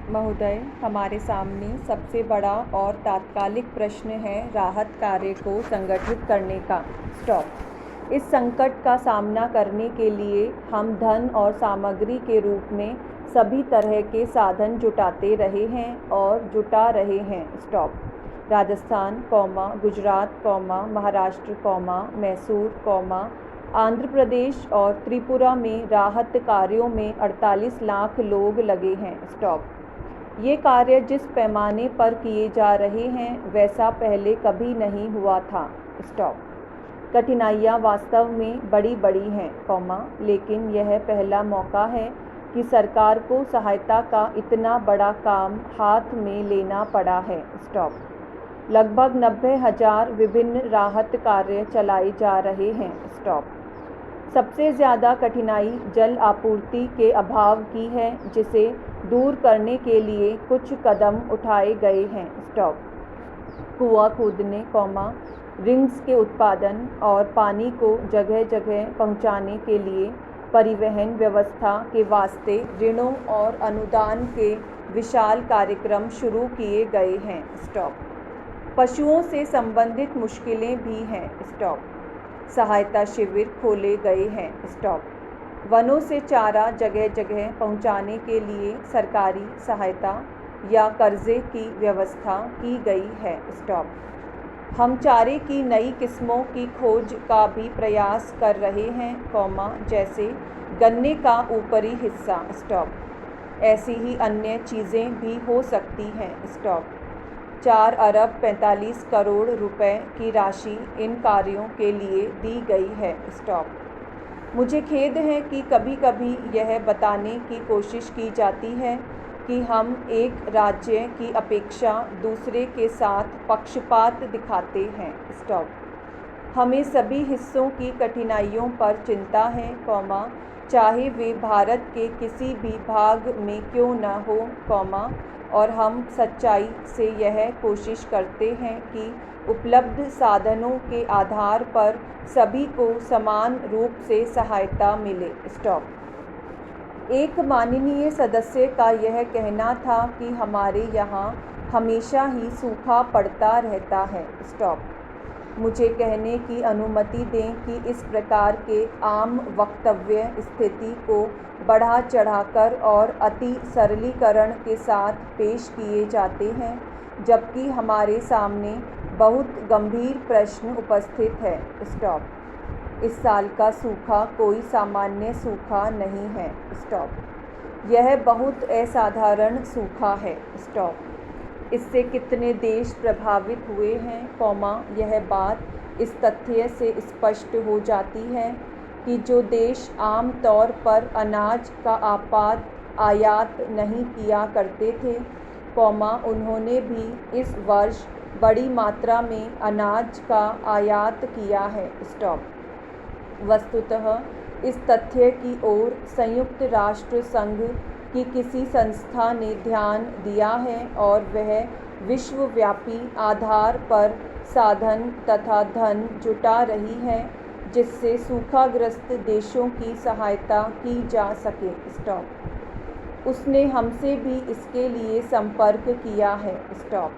महोदय, हमारे सामने सबसे बड़ा और तात्कालिक प्रश्न है राहत कार्य को संगठित करने का। स्टॉप। इस संकट का सामना करने के लिए हम धन और सामग्री के रूप में सभी तरह के साधन जुटाते रहे हैं और जुटा रहे हैं। स्टॉप। राजस्थान, गुजरात, महाराष्ट्र, मैसूर, आंध्र प्रदेश और त्रिपुरा में राहत कार्यों में 48 लाख लोग लगे हैं। स्टॉप। ये कार्य जिस पैमाने पर किए जा रहे हैं वैसा पहले कभी नहीं हुआ था। स्टॉप। कठिनाइयाँ वास्तव में बड़ी बड़ी हैं, लेकिन यह पहला मौका है कि सरकार को सहायता का इतना बड़ा काम हाथ में लेना पड़ा है। स्टॉप। लगभग 90,000 विभिन्न राहत कार्य चलाए जा रहे हैं। स्टॉप। सबसे ज़्यादा कठिनाई जल आपूर्ति के अभाव की है, जिसे दूर करने के लिए कुछ कदम उठाए गए हैं। स्टॉप। कुआं खोदने, रिंग्स के उत्पादन और पानी को जगह जगह पहुंचाने के लिए परिवहन व्यवस्था के वास्ते ऋणों और अनुदान के विशाल कार्यक्रम शुरू किए गए हैं। स्टॉप। पशुओं से संबंधित मुश्किलें भी हैं। स्टॉप। सहायता शिविर खोले गए हैं। स्टॉप। वनों से चारा जगह जगह पहुंचाने के लिए सरकारी सहायता या कर्जे की व्यवस्था की गई है। स्टॉप। हम चारे की नई किस्मों की खोज का भी प्रयास कर रहे हैं, जैसे गन्ने का ऊपरी हिस्सा। स्टॉप। ऐसी ही अन्य चीज़ें भी हो सकती हैं। स्टॉप। 4 अरब 45 करोड़ रुपए की राशि इन कार्यों के लिए दी गई है। स्टॉप। मुझे खेद है कि कभी कभी यह बताने की कोशिश की जाती है कि हम एक राज्य की अपेक्षा दूसरे के साथ पक्षपात दिखाते हैं। स्टॉप। हमें सभी हिस्सों की कठिनाइयों पर चिंता है, चाहे वे भारत के किसी भी भाग में क्यों न हो, और हम सच्चाई से यह कोशिश करते हैं कि उपलब्ध साधनों के आधार पर सभी को समान रूप से सहायता मिले। स्टॉप। एक माननीय सदस्य का यह कहना था कि हमारे यहाँ हमेशा ही सूखा पड़ता रहता है। स्टॉप। मुझे कहने की अनुमति दें कि इस प्रकार के आम वक्तव्य स्थिति को बढ़ा चढ़ाकर और अति सरलीकरण के साथ पेश किए जाते हैं, जबकि हमारे सामने बहुत गंभीर प्रश्न उपस्थित है। स्टॉप। इस साल का सूखा कोई सामान्य सूखा नहीं है। स्टॉप। यह बहुत असाधारण सूखा है। स्टॉप। इससे कितने देश प्रभावित हुए हैं, यह बात इस तथ्य से स्पष्ट हो जाती है कि जो देश आम तौर पर अनाज का आयात नहीं किया करते थे, उन्होंने भी इस वर्ष बड़ी मात्रा में अनाज का आयात किया है। स्टॉप। वस्तुतः इस तथ्य की ओर संयुक्त राष्ट्र संघ कि किसी संस्था ने ध्यान दिया है और वह विश्वव्यापी आधार पर साधन तथा धन जुटा रही है, जिससे सूखाग्रस्त देशों की सहायता की जा सके। स्टॉप। उसने हमसे भी इसके लिए संपर्क किया है। स्टॉप।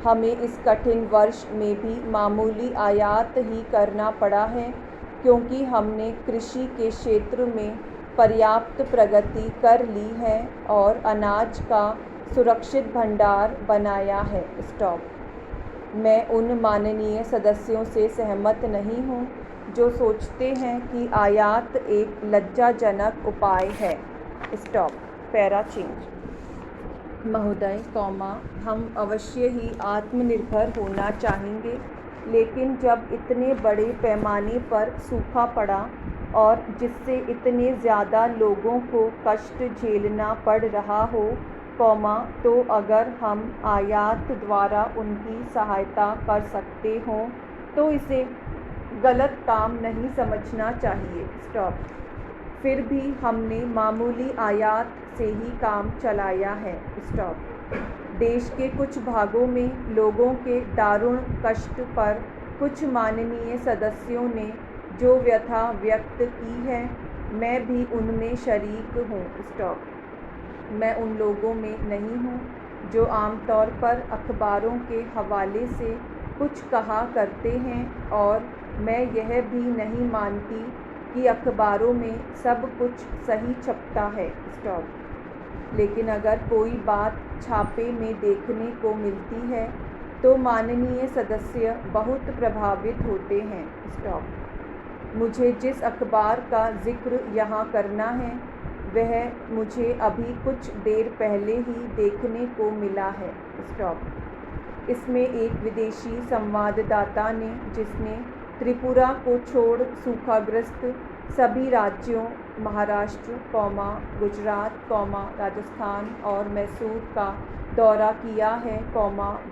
हमें इस कठिन वर्ष में भी मामूली आयात ही करना पड़ा है, क्योंकि हमने कृषि के क्षेत्र में पर्याप्त प्रगति कर ली है और अनाज का सुरक्षित भंडार बनाया है। स्टॉप। मैं उन माननीय सदस्यों से सहमत नहीं हूँ जो सोचते हैं कि आयात एक लज्जाजनक उपाय है। स्टॉप। Para change. महोदय, हम अवश्य ही आत्मनिर्भर होना चाहेंगे, लेकिन जब इतने बड़े पैमाने पर सूखा पड़ा और जिससे इतने ज़्यादा लोगों को कष्ट झेलना पड़ रहा हो, तो अगर हम आयात द्वारा उनकी सहायता कर सकते हों तो इसे गलत काम नहीं समझना चाहिए। स्टॉप। फिर भी हमने मामूली आयात से ही काम चलाया है। स्टॉप। देश के कुछ भागों में लोगों के दारुण कष्ट पर कुछ माननीय सदस्यों ने जो व्यथा व्यक्त की है, मैं भी उनमें शरीक हूँ। स्टॉप। मैं उन लोगों में नहीं हूँ जो आमतौर पर अखबारों के हवाले से कुछ कहा करते हैं, और मैं यह भी नहीं मानती कि अखबारों में सब कुछ सही छपता है। स्टॉप। लेकिन अगर कोई बात छापे में देखने को मिलती है तो माननीय सदस्य बहुत प्रभावित होते हैं। स्टॉप। मुझे जिस अखबार का जिक्र यहाँ करना है वह मुझे अभी कुछ देर पहले ही देखने को मिला है। स्टॉप। इसमें एक विदेशी संवाददाता ने, जिसने त्रिपुरा को छोड़ सूखाग्रस्त सभी राज्यों महाराष्ट्र, गुजरात, राजस्थान और मैसूर का दौरा किया है,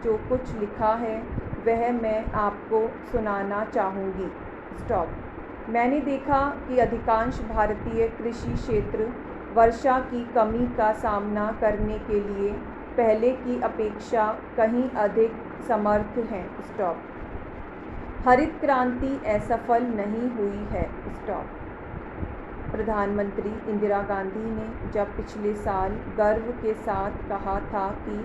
जो कुछ लिखा है वह मैं आपको सुनाना चाहूँगी। स्टॉप। मैंने देखा कि अधिकांश भारतीय कृषि क्षेत्र वर्षा की कमी का सामना करने के लिए पहले की अपेक्षा कहीं अधिक समर्थ हैं। स्टॉप। हरित क्रांति असफल नहीं हुई है। स्टॉप। प्रधानमंत्री इंदिरा गांधी ने जब पिछले साल गर्व के साथ कहा था कि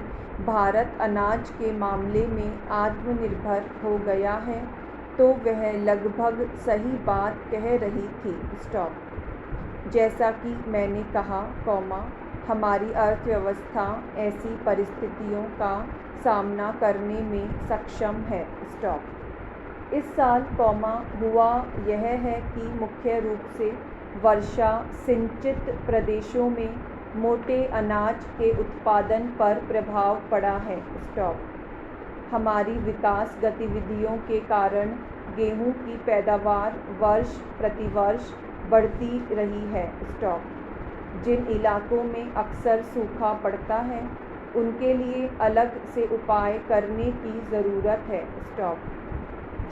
भारत अनाज के मामले में आत्मनिर्भर हो गया है, तो वह लगभग सही बात कह रही थी। स्टॉप। जैसा कि मैंने कहा, हमारी अर्थव्यवस्था ऐसी परिस्थितियों का सामना करने में सक्षम है। स्टॉप। इस साल हुआ यह है कि मुख्य रूप से वर्षा सिंचित प्रदेशों में मोटे अनाज के उत्पादन पर प्रभाव पड़ा है। स्टॉप। हमारी विकास गतिविधियों के कारण गेहूं की पैदावार वर्ष प्रति वर्ष बढ़ती रही है। स्टॉप। जिन इलाकों में अक्सर सूखा पड़ता है उनके लिए अलग से उपाय करने की ज़रूरत है। स्टॉप।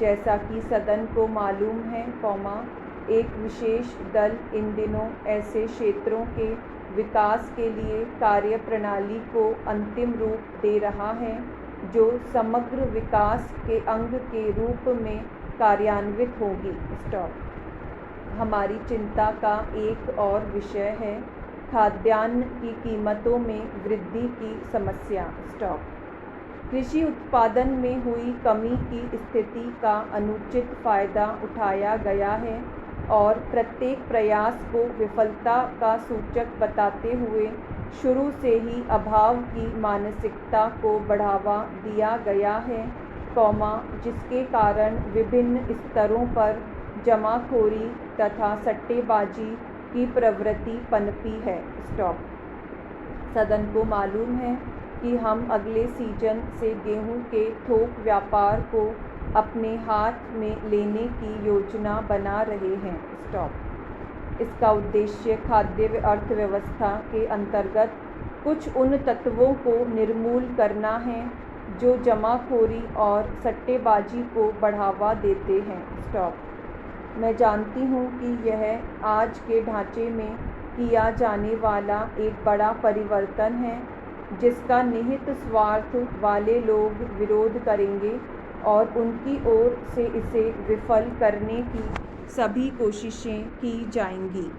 जैसा कि सदन को मालूम है, एक विशेष दल इन दिनों ऐसे क्षेत्रों के विकास के लिए कार्यप्रणाली को अंतिम रूप दे रहा है जो समग्र विकास के अंग के रूप में कार्यान्वित होगी। स्टॉप। हमारी चिंता का एक और विषय है खाद्यान्न की कीमतों में वृद्धि की समस्या। स्टॉप। कृषि उत्पादन में हुई कमी की स्थिति का अनुचित फ़ायदा उठाया गया है और प्रत्येक प्रयास को विफलता का सूचक बताते हुए शुरू से ही अभाव की मानसिकता को बढ़ावा दिया गया है, जिसके कारण विभिन्न स्तरों पर जमाखोरी तथा सट्टेबाजी की प्रवृत्ति पनपी है। स्टॉप। सदन को मालूम है कि हम अगले सीजन से गेहूं के थोक व्यापार को अपने हाथ में लेने की योजना बना रहे हैं। स्टॉप। इसका उद्देश्य खाद्य अर्थव्यवस्था के अंतर्गत कुछ उन तत्वों को निर्मूल करना है जो जमाखोरी और सट्टेबाजी को बढ़ावा देते हैं। स्टॉप। मैं जानती हूँ कि यह आज के ढांचे में किया जाने वाला एक बड़ा परिवर्तन है जिसका निहित स्वार्थ वाले लोग विरोध करेंगे और उनकी ओर से इसे विफल करने की सभी कोशिशें की जाएंगी।